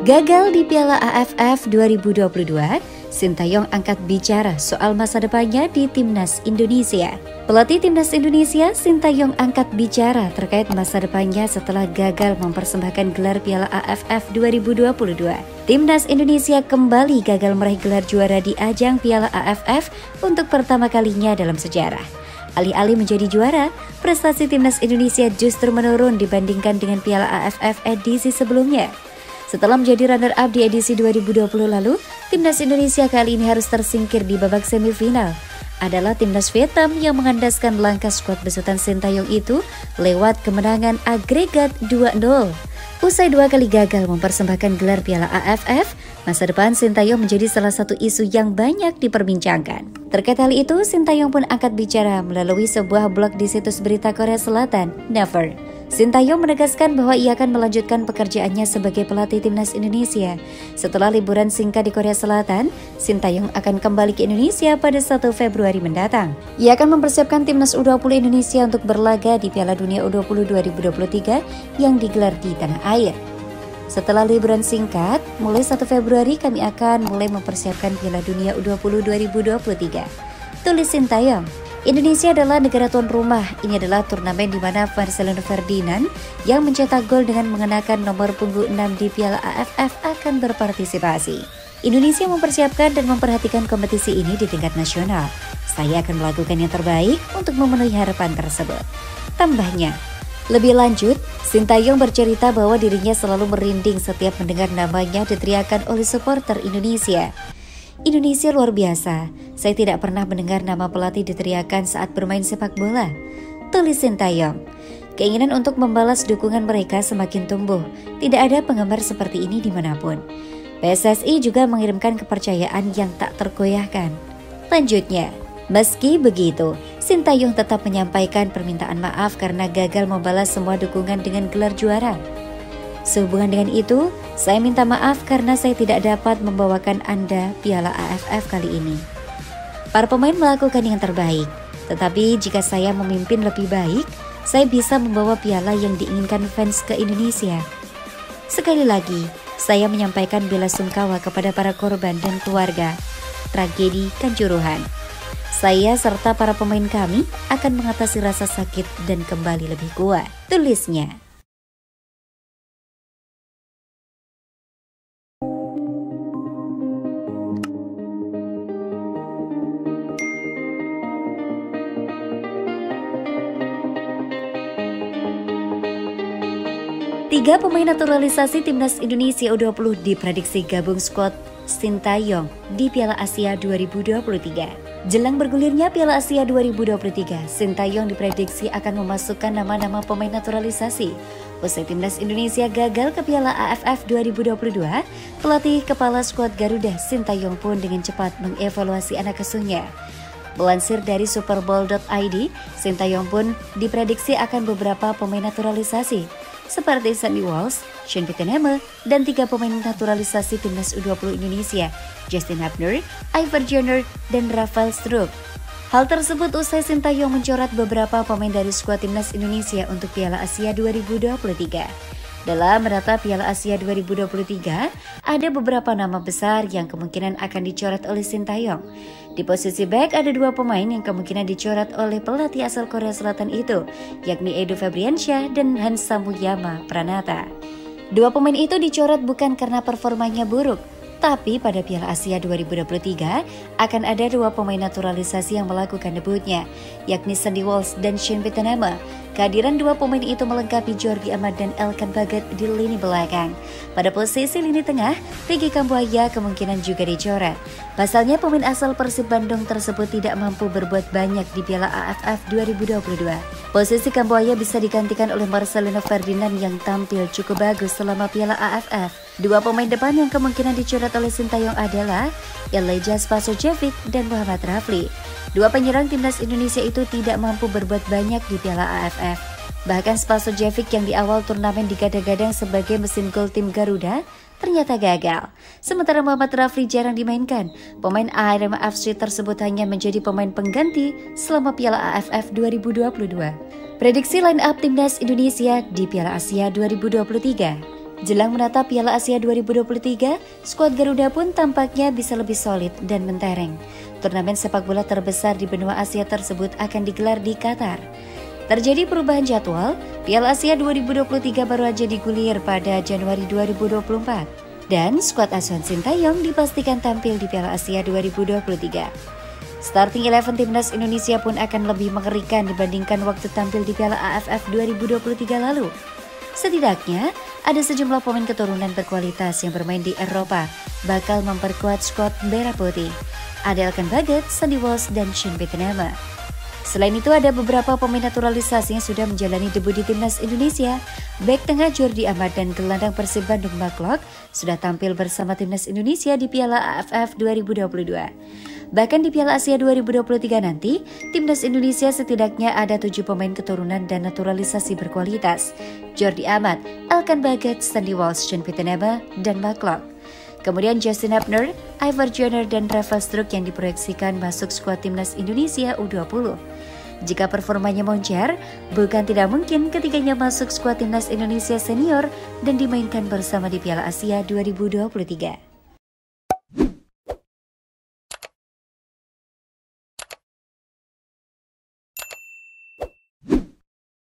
Gagal di Piala AFF 2022, Sintayong angkat bicara soal masa depannya di Timnas Indonesia. Pelatih Timnas Indonesia, Sintayong angkat bicara terkait masa depannya setelah gagal mempersembahkan gelar Piala AFF 2022. Timnas Indonesia kembali gagal meraih gelar juara di ajang Piala AFF untuk pertama kalinya dalam sejarah. Alih-alih menjadi juara, prestasi Timnas Indonesia justru menurun dibandingkan dengan Piala AFF edisi sebelumnya. Setelah menjadi runner-up di edisi 2020 lalu, Timnas Indonesia kali ini harus tersingkir di babak semifinal. Adalah Timnas Vietnam yang mengandaskan langkah skuad besutan Sintayong itu lewat kemenangan agregat 2-0. Usai 2 kali gagal mempersembahkan gelar Piala AFF, masa depan Sintayong menjadi salah satu isu yang banyak diperbincangkan. Terkait hal itu, Sintayong pun angkat bicara melalui sebuah blog di situs berita Korea Selatan, Never. Sintayong menegaskan bahwa ia akan melanjutkan pekerjaannya sebagai pelatih Timnas Indonesia. Setelah liburan singkat di Korea Selatan, Sintayong akan kembali ke Indonesia pada 1 Februari mendatang. Ia akan mempersiapkan Timnas U20 Indonesia untuk berlaga di Piala Dunia U20 2023 yang digelar di tanah air. Setelah liburan singkat, mulai 1 Februari kami akan mulai mempersiapkan Piala Dunia U20 2023. Tulis Sintayong. Indonesia adalah negara tuan rumah. Ini adalah turnamen di mana Marcelino Ferdinand yang mencetak gol dengan mengenakan nomor punggung 6 di Piala AFF akan berpartisipasi. Indonesia mempersiapkan dan memperhatikan kompetisi ini di tingkat nasional. Saya akan melakukan yang terbaik untuk memenuhi harapan tersebut. Tambahnya, lebih lanjut, Sintayong bercerita bahwa dirinya selalu merinding setiap mendengar namanya diteriakan oleh supporter Indonesia. Indonesia luar biasa, saya tidak pernah mendengar nama pelatih diteriakan saat bermain sepak bola. Tulis Sintayong. Keinginan untuk membalas dukungan mereka semakin tumbuh, tidak ada penggemar seperti ini dimanapun. PSSI juga mengirimkan kepercayaan yang tak tergoyahkan. Lanjutnya, meski begitu, Sintayong tetap menyampaikan permintaan maaf karena gagal membalas semua dukungan dengan gelar juara. Sehubungan dengan itu, saya minta maaf karena saya tidak dapat membawakan Anda Piala AFF kali ini. Para pemain melakukan yang terbaik, tetapi jika saya memimpin lebih baik, saya bisa membawa piala yang diinginkan fans ke Indonesia. Sekali lagi, saya menyampaikan belasungkawa kepada para korban dan keluarga tragedi Kanjuruhan. Saya serta para pemain kami akan mengatasi rasa sakit dan kembali lebih kuat, tulisnya. Tiga pemain naturalisasi Timnas Indonesia U20 diprediksi gabung skuad Sintayong di Piala Asia 2023. Jelang bergulirnya Piala Asia 2023, Sintayong diprediksi akan memasukkan nama-nama pemain naturalisasi. Usai Timnas Indonesia gagal ke Piala AFF 2022, pelatih kepala skuad Garuda Sintayong pun dengan cepat mengevaluasi anak asuhnya. Melansir dari superbowl.id, Sintayong pun diprediksi akan beberapa pemain naturalisasi seperti Sandy Walsh, Sean Pittenema, dan 3 pemain naturalisasi Timnas U20 Indonesia, Justin Hubner, Ivar Jenner, dan Rafael Struijk. Hal tersebut usai Sintayong mencoret beberapa pemain dari skuad Timnas Indonesia untuk Piala Asia 2023. Dalam menata Piala Asia 2023, ada beberapa nama besar yang kemungkinan akan dicoret oleh Sintayong. Di posisi back ada 2 pemain yang kemungkinan dicoret oleh pelatih asal Korea Selatan itu, yakni Edo Febriansyah dan Hansa Muyama Pranata. 2 pemain itu dicoret bukan karena performanya buruk, tapi pada Piala Asia 2023 akan ada 2 pemain naturalisasi yang melakukan debutnya, yakni Sandy Walsh dan Sean Pittenema. Kehadiran 2 pemain itu melengkapi Jordi Amat dan Elkan Bagat di lini belakang. Pada posisi lini tengah, Ricky Kambuaya kemungkinan juga dicoret. Pasalnya pemain asal Persib Bandung tersebut tidak mampu berbuat banyak di Piala AFF 2022. Posisi Kambuaya bisa digantikan oleh Marcelino Ferdinand yang tampil cukup bagus selama Piala AFF. 2 pemain depan yang kemungkinan dicoret oleh Sintayong adalah Elijah Spasojevic dan Muhammad Rafli. 2 penyerang Timnas Indonesia itu tidak mampu berbuat banyak di Piala AFF. Bahkan Spasojevic yang di awal turnamen digadang-gadang sebagai mesin gol tim Garuda ternyata gagal. Sementara Muhammad Rafli jarang dimainkan. Pemain Arema FC tersebut hanya menjadi pemain pengganti selama Piala AFF 2022. Prediksi line up Timnas Indonesia di Piala Asia 2023. Jelang menatap Piala Asia 2023, skuad Garuda pun tampaknya bisa lebih solid dan mentereng. Turnamen sepak bola terbesar di benua Asia tersebut akan digelar di Qatar. Terjadi perubahan jadwal, Piala Asia 2023 baru aja digulir pada Januari 2024. Dan skuad asuhan Sintayong dipastikan tampil di Piala Asia 2023. Starting 11 timnas Indonesia pun akan lebih mengerikan dibandingkan waktu tampil di Piala AFF 2023 lalu. Setidaknya, ada sejumlah pemain keturunan berkualitas yang bermain di Eropa bakal memperkuat skuad Merah Putih. Ada Elkan Baggett, Sandy Walsh, dan Sean Pittenema. Selain itu, ada beberapa pemain naturalisasi yang sudah menjalani debut di timnas Indonesia. Bek tengah Jordi Amat dan gelandang Persib Bandung McLeod sudah tampil bersama timnas Indonesia di Piala AFF 2022. Bahkan di Piala Asia 2023 nanti, timnas Indonesia setidaknya ada 7 pemain keturunan dan naturalisasi berkualitas. Jordi Amat, Elkan Baggett, Sandy Walsh, Sean Pittenema, dan McLeod. Kemudian Justin Hubner, Ivar Jenner, dan Rafa Struijk yang diproyeksikan masuk skuad timnas Indonesia U20. Jika performanya moncer, bukan tidak mungkin ketiganya masuk skuad timnas Indonesia senior dan dimainkan bersama di Piala Asia 2023.